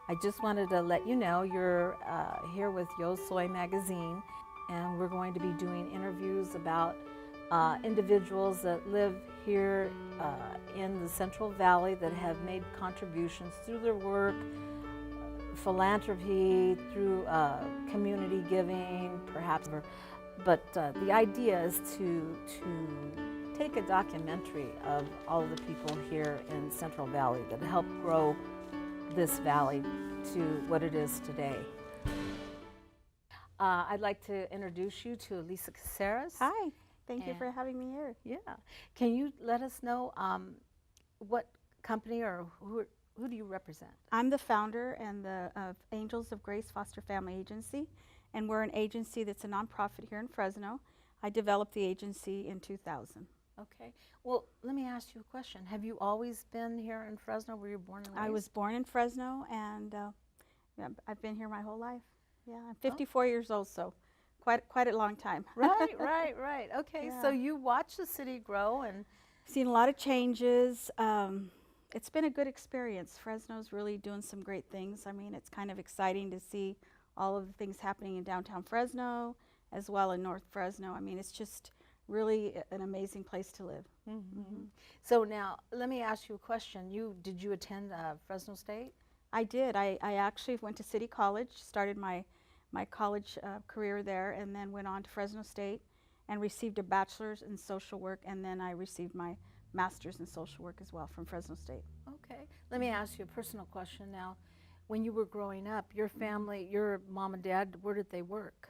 I just wanted to let you know you're here with Yo Soy magazine, and we're going to be doing interviews about individuals that live here in the Central Valley that have made contributions through their work, philanthropy, through community giving, perhaps. But the idea is to take a documentary of all of the people here in Central Valley that helped grow this valley to what it is today. I'd like to introduce you to Lisa Casarez. Hi, thank you for having me here. Yeah. Can you let us know what company or who do you represent? I'm the founder and of Angels of Grace Foster Family Agency, and we're an agency that's a nonprofit here in Fresno. I developed the agency in 2000. Okay. Well, let me ask you a question. Have you always been here in Fresno? Were you born and raised? I was born in Fresno, and yeah, I've been here my whole life. Yeah, I'm 54 years old, so quite a long time. Right. Okay, Yeah. so you watched the city grow and Seen a lot of changes. It's been a good experience. Fresno's really doing some great things. I mean, it's kind of exciting to see all of the things happening in downtown Fresno as well in North Fresno. I mean, it's just really an amazing place to live. So now let me ask you a question. Did you attend Fresno State? I did. I actually went to City College, started my college career there, and then went on to Fresno State and received a bachelor's in social work, and then I received my master's in social work as well from Fresno State. Okay. Let me ask you a personal question now. When you were growing up, your family, your mom and dad, where did they work?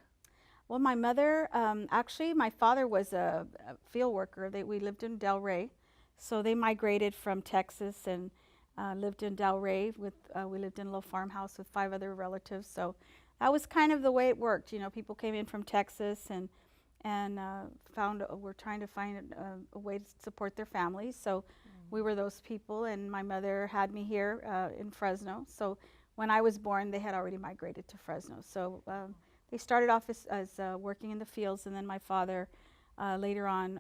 Well, my mother, actually, my father was a field worker. We lived in Del Rey, so they migrated from Texas and lived in Del Rey. We lived in a little farmhouse with 5 other relatives. So that was kind of the way it worked. You know, people came in from Texas and were trying to find a way to support their families. So we were those people, and my mother had me here in Fresno. So when I was born, they had already migrated to Fresno. So they started off as working in the fields, and then my father later on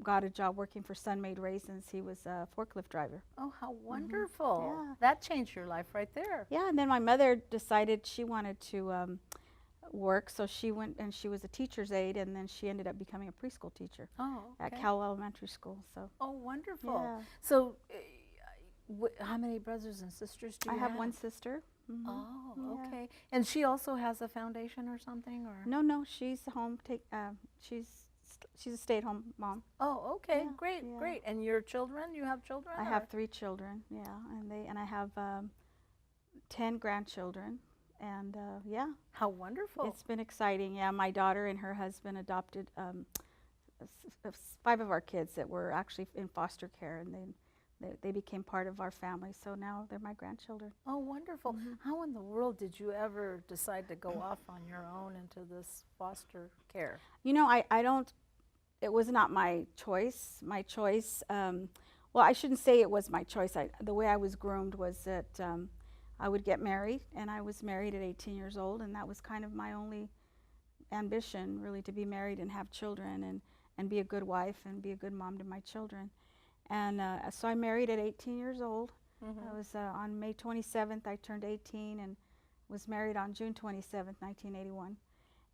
got a job working for Sun-Made Raisins. He was a forklift driver. Oh, how wonderful. Yeah. That changed your life right there. Yeah, and then my mother decided she wanted to work, so she went and she was a teacher's aide, and then she ended up becoming a preschool teacher at Cal Elementary School. So. Oh, wonderful. Yeah. So how many brothers and sisters do you have? I have one sister. Oh, Yeah. okay. And she also has a foundation or something, or? No, she's home. She's a stay-at-home mom. Oh, okay. Yeah, Great. yeah. And your children? You have children? I have 3 children. Yeah, and I have 10 grandchildren. And yeah. How wonderful. It's been exciting. Yeah, my daughter and her husband adopted 5 of our kids that were actually in foster care, and they became part of our family. So now they're my grandchildren. Oh, wonderful. How in the world did you ever decide to go off on your own into this foster care? You know, it was not my choice. My choice, well, I shouldn't say it was my choice. The way I was groomed was that I would get married, and I was married at 18 years old, and that was kind of my only ambition, really, to be married and have children and be a good wife and be a good mom to my children. And so I married at 18 years old. I was on May 27th, I turned 18, and was married on June 27th, 1981.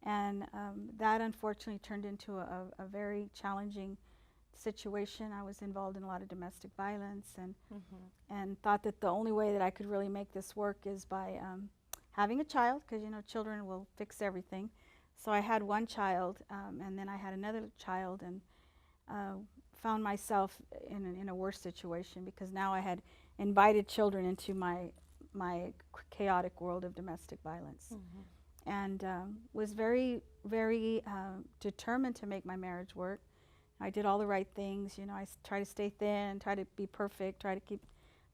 And that unfortunately turned into a very challenging situation. I was involved in a lot of domestic violence, and thought that the only way that I could really make this work is by having a child, because you know children will fix everything. So I had one child, and then I had another child, and found myself in a worse situation, because now I had invited children into my chaotic world of domestic violence, and was very determined to make my marriage work. I did all the right things. You know, I try to stay thin, try to be perfect, try to keep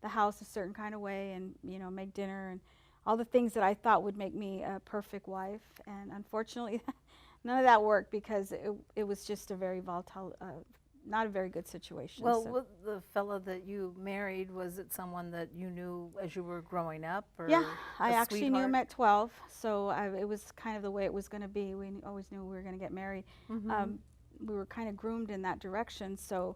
the house a certain kind of way, and you know, make dinner and all the things that I thought would make me a perfect wife. And unfortunately, none of that worked, because it was just a very volatile, not a very good situation. Well, so. the fellow that you married, was it someone that you knew as you were growing up? Or Yeah, I a actually knew him sweetheart? at 12, so it was kind of the way it was going to be. We always knew we were going to get married. We were kind of groomed in that direction, so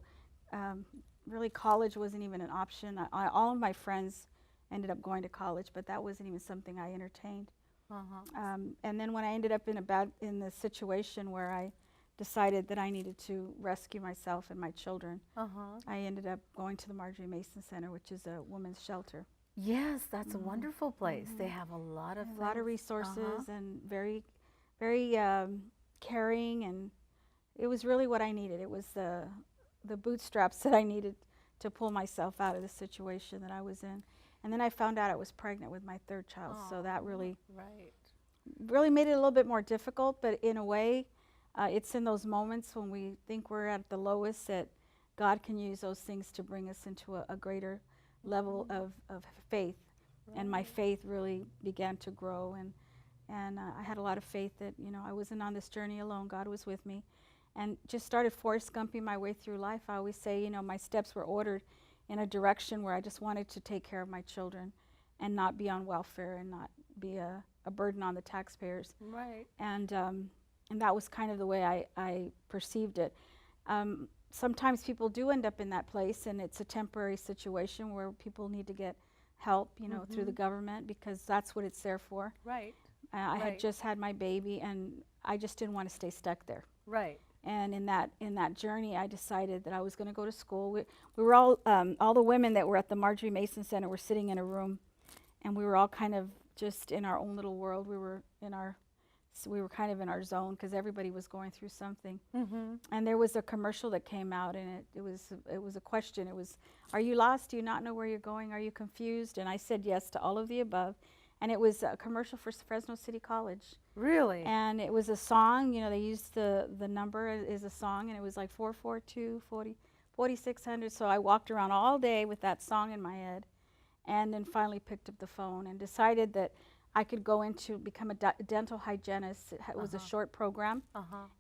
really college wasn't even an option. All of my friends ended up going to college, but that wasn't even something I entertained. Uh-huh. And then when I ended up in the situation where I decided that I needed to rescue myself and my children, Uh-huh. I ended up going to the Marjorie Mason Center, which is a women's shelter. Yes, that's a wonderful place. They have a lot of A lot of things. resources and very, very caring, and it was really what I needed. It was the bootstraps that I needed to pull myself out of the situation that I was in. And then I found out I was pregnant with my third child, so that really made it a little bit more difficult. But in a way, it's in those moments when we think we're at the lowest that God can use those things to bring us into a greater level of faith. And my faith really began to grow, and I had a lot of faith that, you know, I wasn't on this journey alone. God was with me, and just started Forrest Gumping my way through life. I always say, you know, my steps were ordered in a direction where I just wanted to take care of my children and not be on welfare and not be a burden on the taxpayers. Right. And that was kind of the way I perceived it. Sometimes people do end up in that place, and it's a temporary situation where people need to get help, you know, through the government, because that's what it's there for. Right. I had just had my baby, and I just didn't want to stay stuck there. Right. And in that journey, I decided that I was going to go to school. We were all the women that were at the Marjorie Mason Center were sitting in a room, and we were all kind of just in our own little world. We were kind of in our zone because everybody was going through something. And there was a commercial that came out, and it was a question. It was, "Are you lost? Do you not know where you're going? Are you confused?" And I said yes to all of the above. And it was a commercial for Fresno City College. Really? And it was a song. You know, they used the number as a song, and it was like 442 4600. So I walked around all day with that song in my head, and then finally picked up the phone and decided that I could go into become a dental hygienist. It was a short program,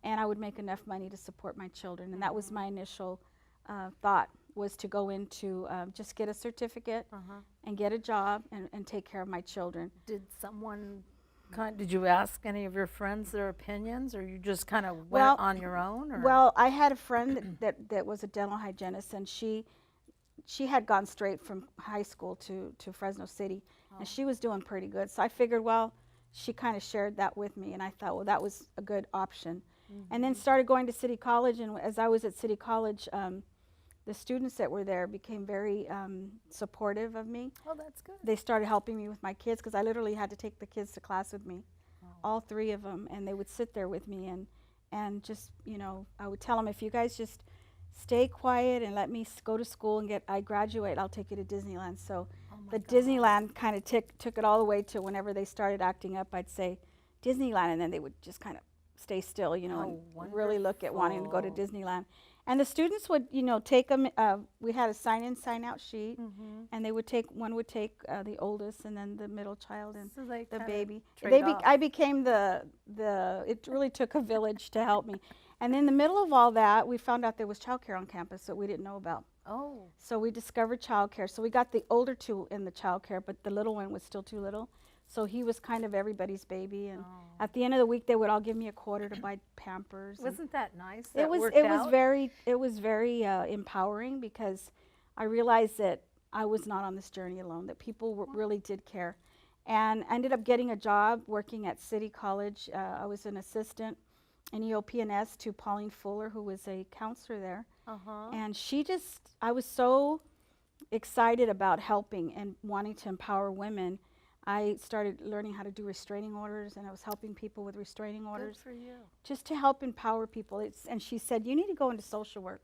and I would make enough money to support my children. And that was my initial thought, was to go into just get a certificate and get a job and take care of my children. Did you ask any of your friends their opinions, or you just kind of went on your own? Or? Well, I had a friend that was a dental hygienist, and she had gone straight from high school to Fresno City, and she was doing pretty good. So I figured, well, she kind of shared that with me, and I thought, well, that was a good option. And then started going to City College, and as I was at City College, the students that were there became very supportive of me. Oh, that's good. They started helping me with my kids, because I literally had to take the kids to class with me, all three of them, and they would sit there with me, and just, you know, I would tell them, if you guys just stay quiet and let me go to school and I graduate, I'll take you to Disneyland. So the Disneyland kind of took it all the way to whenever they started acting up, I'd say Disneyland, and then they would just kind of stay still, you know, and really look at wanting to go to Disneyland. And the students would, you know, take them. We had a sign-in, sign-out sheet, and they would take, one would take the oldest, and then the middle child, and So they the kinda baby. trade off. I became it really took a village to help me. And in the middle of all that, we found out there was childcare on campus that we didn't know about. Oh. So we discovered childcare. So we got the older two in the childcare, but the little one was still too little. So he was kind of everybody's baby. And at the end of the week, they would all give me a quarter to buy Pampers. Wasn't that nice? It was very empowering, because I realized that I was not on this journey alone, that people really did care. And I ended up getting a job working at City College. I was an assistant in EOP&S to Pauline Fuller, who was a counselor there. And I was so excited about helping and wanting to empower women. I started learning how to do restraining orders, and I was helping people with restraining orders. Good for you. Just to help empower people. And she said, you need to go into social work.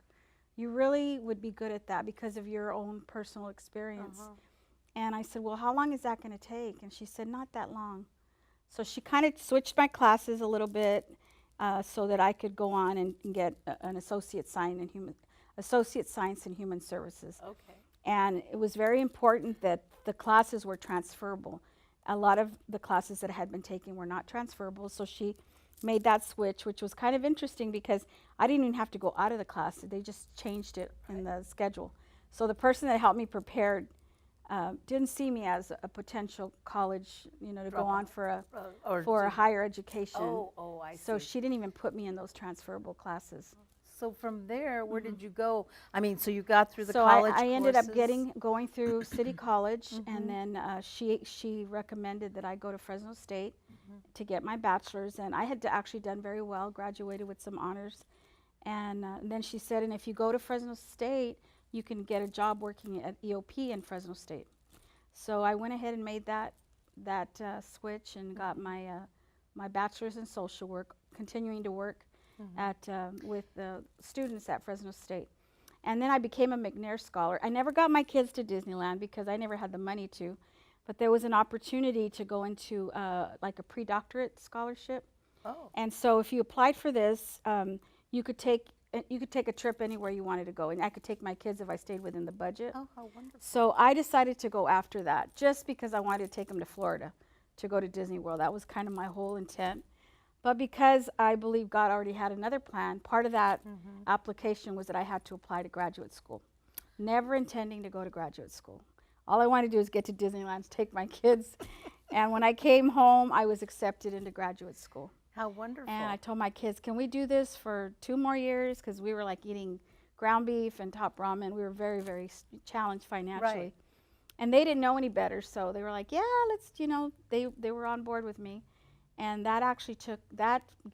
You really would be good at that because of your own personal experience. And I said, well, how long is that going to take? And she said, not that long. So she kind of switched my classes a little bit so that I could go on and get an associate science in human services. Okay. And it was very important that the classes were transferable. A lot of the classes that I had been taking were not transferable, so she made that switch, which was kind of interesting because I didn't even have to go out of the class. They just changed it in the schedule. So the person that helped me prepare didn't see me as a potential college, you know, to go on for a higher education. I see. So she didn't even put me in those transferable classes. So from there, where did you go? I mean, so you got through the So college I ended up courses. going through City College, and then she recommended that I go to Fresno State to get my bachelor's, and I had actually done very well, graduated with some honors, and then she said, and if you go to Fresno State, you can get a job working at EOP in Fresno State. So I went ahead and made that switch and got my bachelor's in social work, continuing to work at with the students at Fresno State. And then I became a McNair Scholar. I never got my kids to Disneyland because I never had the money to, but there was an opportunity to go into like a pre-doctorate scholarship. Oh. And so if you applied for this, you could take a trip anywhere you wanted to go, and I could take my kids if I stayed within the budget. Oh, how wonderful. So I decided to go after that just because I wanted to take them to Florida to go to Disney World. That was kind of my whole intent. But because I believe God already had another plan, part of that application was that I had to apply to graduate school. Never intending to go to graduate school. All I wanted to do was get to Disneyland, take my kids. And when I came home, I was accepted into graduate school. How wonderful. And I told my kids, can we do this for 2 more years? Because we were like eating ground beef and top ramen. We were very, very challenged financially. Right. And they didn't know any better, so they were like, yeah, let's, they were on board with me. And that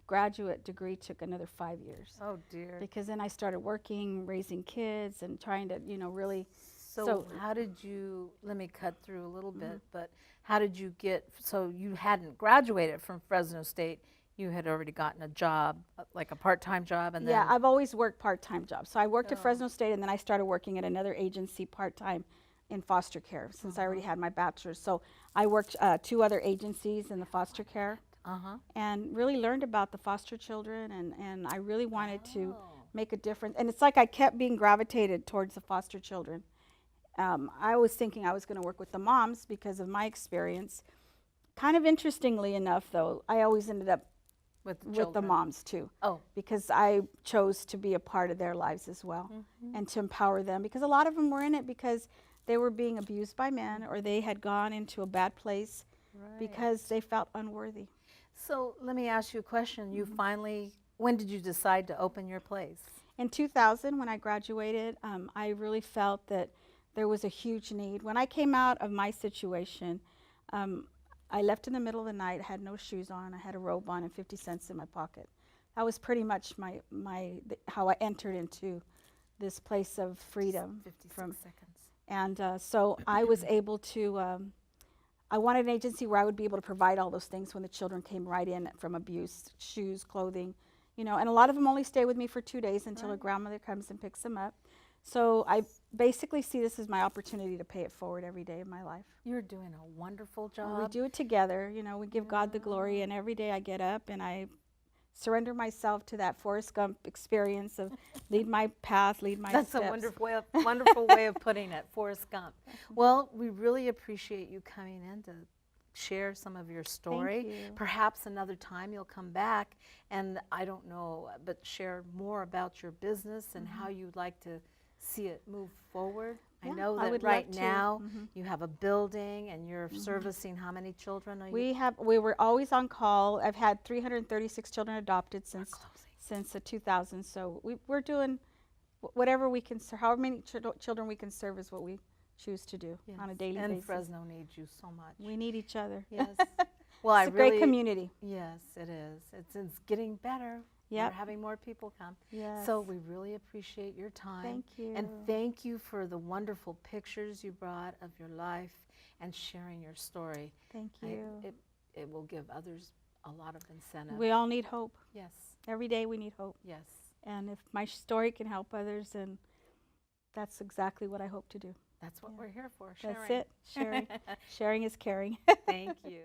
graduate degree took another 5 years. Oh, dear. Because then I started working, raising kids, and trying to, really. So how did you, let me cut through a little bit, but how did you so you hadn't graduated from Fresno State, you had already gotten a job, like a part-time job, and then. Yeah, I've always worked part-time jobs. So I worked at Fresno State, and then I started working at another agency part-time in foster care since I already had my bachelor's. So I worked 2 other agencies in the foster care and really learned about the foster children, and I really wanted to make a difference. And it's like I kept being gravitated towards the foster children. I was thinking I was going to work with the moms because of my experience. Kind of interestingly enough, though, I always ended up with the moms too. Oh. Because I chose to be a part of their lives as well and to empower them, because a lot of them were in it because they were being abused by men or they had gone into a bad place because they felt unworthy. So let me ask you a question. You finally, when did you decide to open your place? In 2000, when I graduated, I really felt that there was a huge need. When I came out of my situation, I left in the middle of the night, had no shoes on, I had a robe on and 50 cents in my pocket. That was pretty much how I entered into this place of freedom. 56 seconds. And so I was able to, I wanted an agency where I would be able to provide all those things when the children came right in from abuse, shoes, clothing, and a lot of them only stay with me for 2 days until a grandmother comes and picks them up. So I basically see this as my opportunity to pay it forward every day of my life. You're doing a wonderful job. Well, we do it together, we give God the glory, and every day I get up and I surrender myself to that Forrest Gump experience of lead my path, lead my steps. That's a wonderful way of putting it, Forrest Gump. Well, we really appreciate you coming in to share some of your story. Thank you. Perhaps another time you'll come back and, I don't know, but share more about your business and how you'd like to see it move forward. Yeah, I know I that would right love to. now you have a building and you're servicing how many children are you? We were always on call. I've had 336 children adopted since 2000. So we're doing whatever we can, however many children we can serve is what we choose to do on a daily basis. And Fresno needs you so much. We need each other. Yes. Well, it's a great community. Yes, it is. It's getting better. Yep. We're having more people come. Yes. So we really appreciate your time. Thank you. And thank you for the wonderful pictures you brought of your life and sharing your story. Thank you. It will give others a lot of incentive. We all need hope. Yes. Every day we need hope. Yes. And if my story can help others, then that's exactly what I hope to do. That's what we're here for, sharing. That's it. Sharing. Sharing is caring. Thank you.